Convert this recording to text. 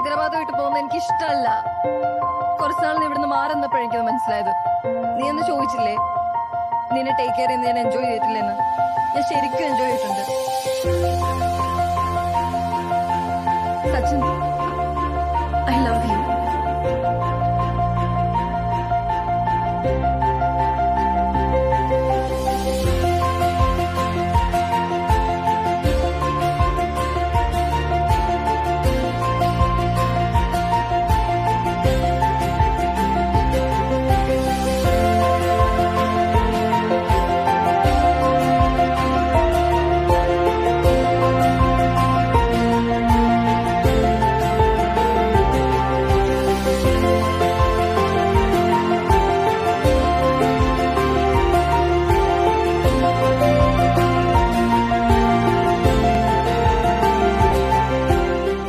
ഹൈദരാബാദ് വിട്ട് പോകുന്ന എനിക്ക് ഇഷ്ടമല്ല. കുറച്ചുനാൾ നീ ഇവിടുന്ന് മാറുന്നപ്പോഴേ എനിക്കത് മനസ്സിലായത്. നീ ഒന്ന് ചോദിച്ചില്ലേ നിന്നെ ടേക്ക് കെയർ ചെയ്യുന്ന ഞാൻ എൻജോയ് ചെയ്തിട്ടില്ലെന്ന്? ഞാൻ ശരിക്കും എൻജോയ് ചെയ്തിട്ടുണ്ട് സച്ചിൻ. I love you.